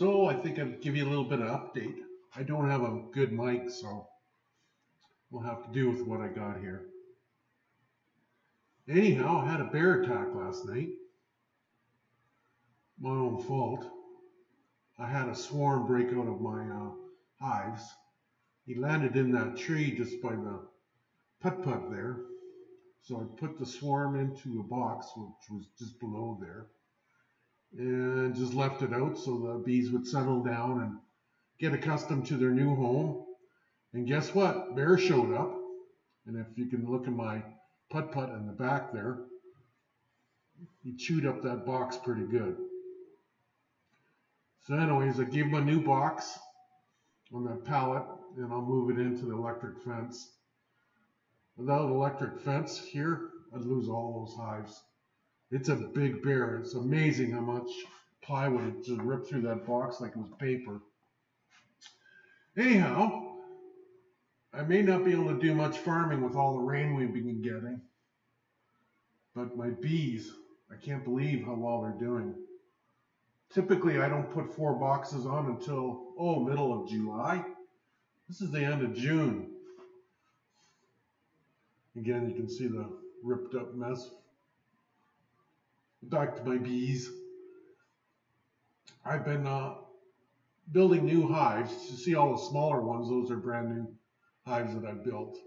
So I think I'd give you a little bit of update. I don't have a good mic, so we'll have to do with what I got here. Anyhow, I had a bear attack last night. My own fault. I had a swarm break out of my hives. He landed in that tree just by the putt-putt there. So I put the swarm into a box, which was just below there, and just left it out so the bees would settle down and get accustomed to their new home. And guess what? Bear showed up. And if you can look at my putt-putt in the back there, he chewed up that box pretty good. So anyways, I gave him a new box on that pallet, and I'll move it into the electric fence. Without an electric fence here, I'd lose all those hives. It's a big bear. It's amazing how much plywood it just ripped through that box like it was paper. Anyhow, I may not be able to do much farming with all the rain we've been getting, but my bees, I can't believe how well they're doing. Typically, I don't put 4 boxes on until, middle of July. This is the end of June. Again, you can see the ripped up mess. Back to my bees. I've been building new hives. You see all the smaller ones, those are brand new hives that I've built.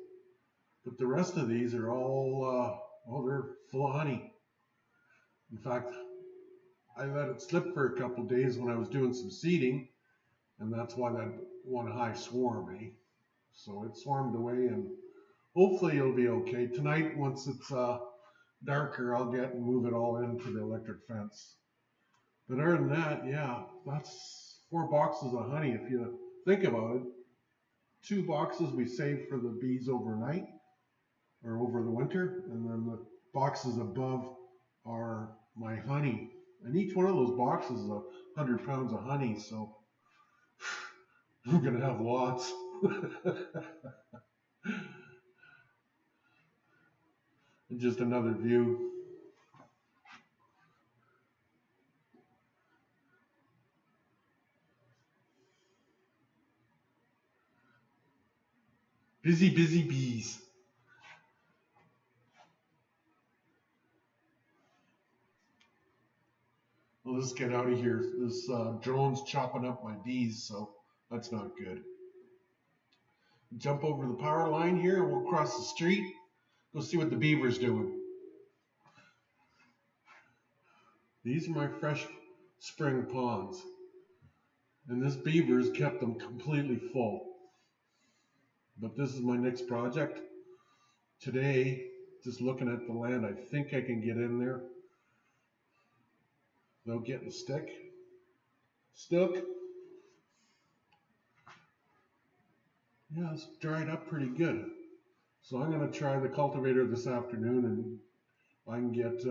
But the rest of these are all, they're full of honey. In fact, I let it slip for a couple of days when I was doing some seeding, and that's why that one hive swarmed. So it swarmed away, and hopefully it'll be okay. Tonight, once it's darker, I'll get and move it all into the electric fence. But other than that, yeah, that's 4 boxes of honey. If you think about it, 2 boxes we save for the bees overnight or over the winter, and then the boxes above are my honey. And each one of those boxes is 100 pounds of honey, so we're going to have lots. And just another view. Busy, busy bees. Well, let's get out of here. This drone's chopping up my bees, so that's not good. Jump over the power line here, and we'll cross the street. Go see what the beaver's doing. These are my fresh spring ponds. And this beaver's kept them completely full. But this is my next project. Today, just looking at the land, I think I can get in there without getting stuck. Yeah, it's dried up pretty good. So I'm going to try the cultivator this afternoon, and if I can get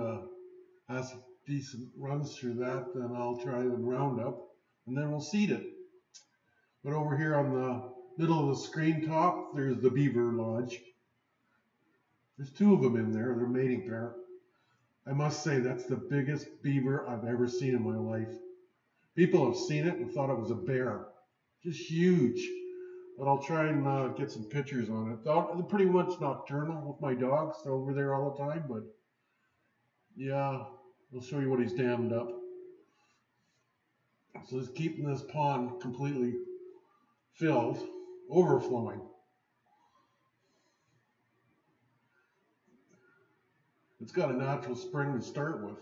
has decent runs through that, then I'll try the Roundup, and then we'll seed it. But over here on the middle of the screen top, there's the beaver lodge. There's 2 of them in there. They're mating pair. I must say that's the biggest beaver I've ever seen in my life. People have seen it and thought it was a bear. Just huge. But I'll try and get some pictures on it. They're pretty much nocturnal with my dogs. They're over there all the time, but yeah, I'll show you what he's dammed up. So he's keeping this pond completely filled, overflowing. It's got a natural spring to start with.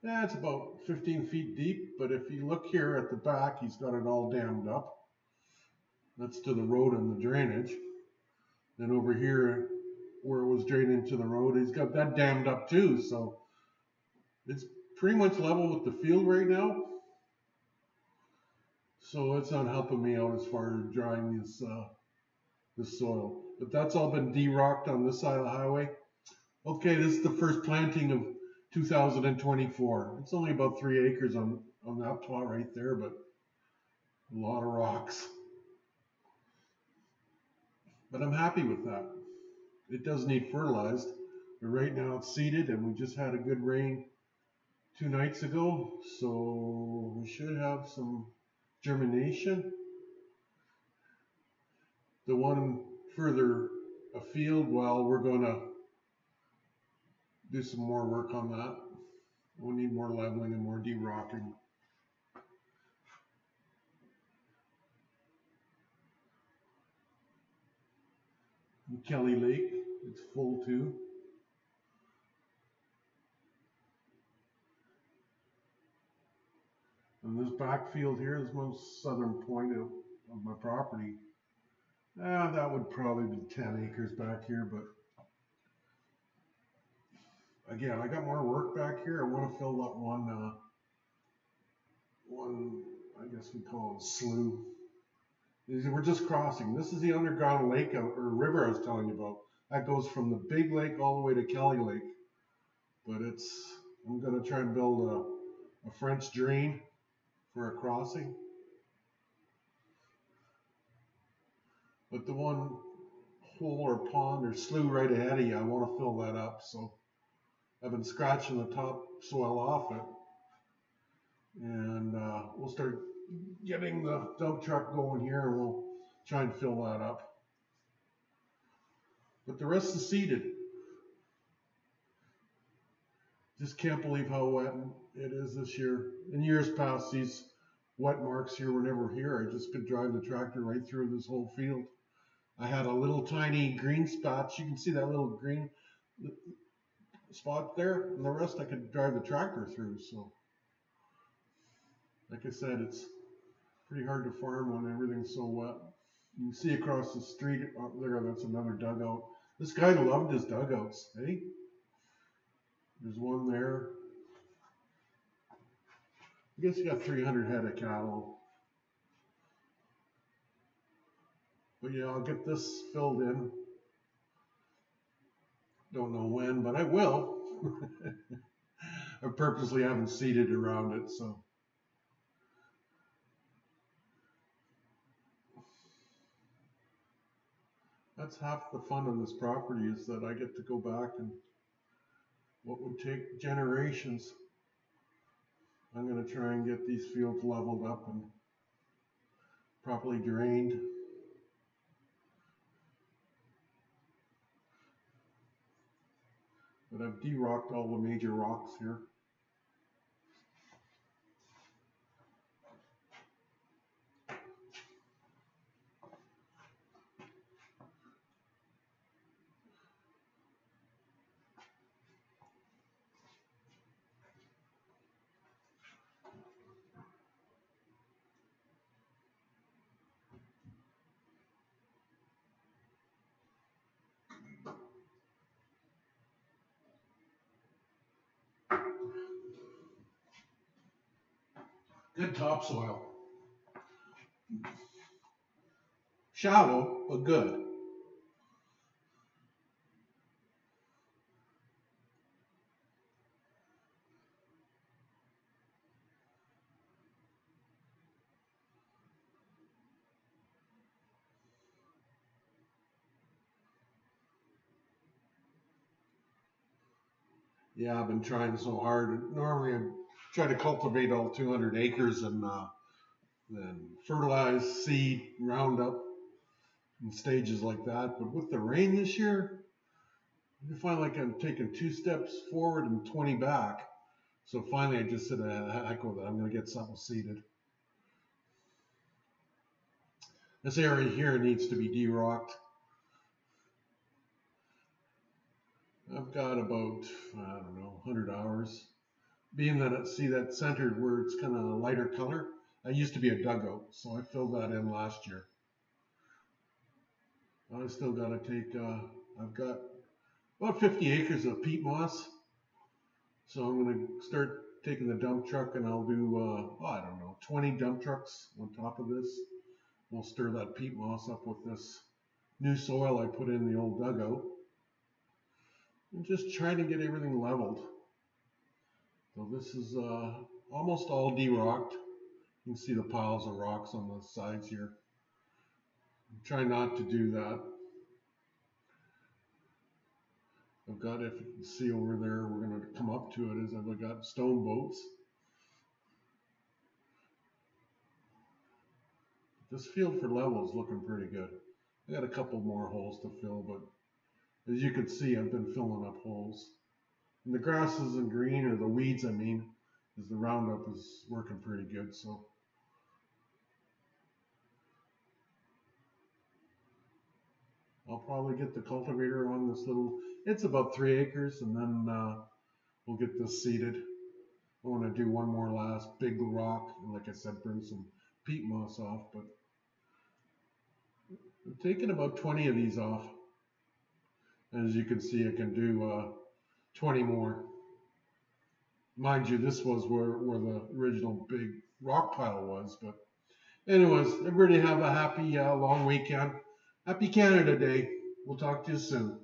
Yeah, it's about 15 feet deep, but if you look here at the back, he's got it all dammed up. That's to the road and the drainage. Then over here, where it was draining to the road, he's got that dammed up too. So it's pretty much level with the field right now. So it's not helping me out as far as drying this soil. But that's all been de-rocked on this side of the highway. Okay, this is the first planting of 2024. It's only about 3 acres on that plot right there, but a lot of rocks. But I'm happy with that. It does need fertilized, but right now it's seeded, and we just had a good rain 2 nights ago, so we should have some germination. The one further afield, well, we're going to do some more work on that. We'll need more leveling and more de-rocking. And Kelly Lake, it's full too. And this backfield here is the most southern point of my property. That would probably be 10 acres back here, but again, I got more work back here. I want to fill that one, I guess we call it slough. We're just crossing. This is the underground lake or river I was telling you about. That goes from the big lake all the way to Kelly Lake. But I'm going to try and build a French drain for a crossing. But the one hole or pond or slough right ahead of you, I want to fill that up. So I've been scratching the top soil off it. And we'll start getting the dump truck going here and we'll try and fill that up. But the rest is seeded. Just can't believe how wet it is this year. In years past, these wet marks here were never here. I just could drive the tractor right through this whole field. I had a little tiny green spot. You can see that little green spot there, and the rest I could drive the tractor through. So, like I said, it's pretty hard to farm when everything's so wet. You can see across the street there, that's another dugout. This guy loved his dugouts, eh? There's one there. I guess he got 300 head of cattle. But yeah, I'll get this filled in. Don't know when, but I will. I purposely haven't seeded around it, so. That's half the fun of this property is that I get to go back and what would take generations. I'm going to try and get these fields leveled up and properly drained. But I've de-rocked all the major rocks here. Good topsoil. Shallow, but good. Yeah, I've been trying so hard. Normally I try to cultivate all 200 acres and then fertilize, seed, round up in stages like that. But with the rain this year, I find like I'm taking 2 steps forward and 20 back. So finally I just said, heck with it, I'm going to get something seeded. This area here needs to be de-rocked. I've got about, I don't know, 100 hours. Being that see that centered where it's kind of a lighter color, I used to be a dugout, so I filled that in last year. I still got to take, I've got about 50 acres of peat moss. So I'm going to start taking the dump truck and I'll do, I don't know, 20 dump trucks on top of this. We'll stir that peat moss up with this new soil I put in the old dugout. And just trying to get everything leveled. So this is almost all de-rocked. You can see the piles of rocks on the sides here. Try not to do that. I've got, if you can see over there, we're going to come up to it, is I've got stone boats. This field for level is looking pretty good. I got a couple more holes to fill, but as you can see, I've been filling up holes. And the grass isn't green, or the weeds, I mean, is the Roundup is working pretty good. So I'll probably get the cultivator on this little, it's about 3 acres, and then we'll get this seeded. I want to do one more last big rock, and like I said, bring some peat moss off, but I'm taking about 20 of these off. As you can see, I can do 20 more. Mind you, this was where the original big rock pile was. But anyways, everybody have a happy long weekend. Happy Canada Day. We'll talk to you soon.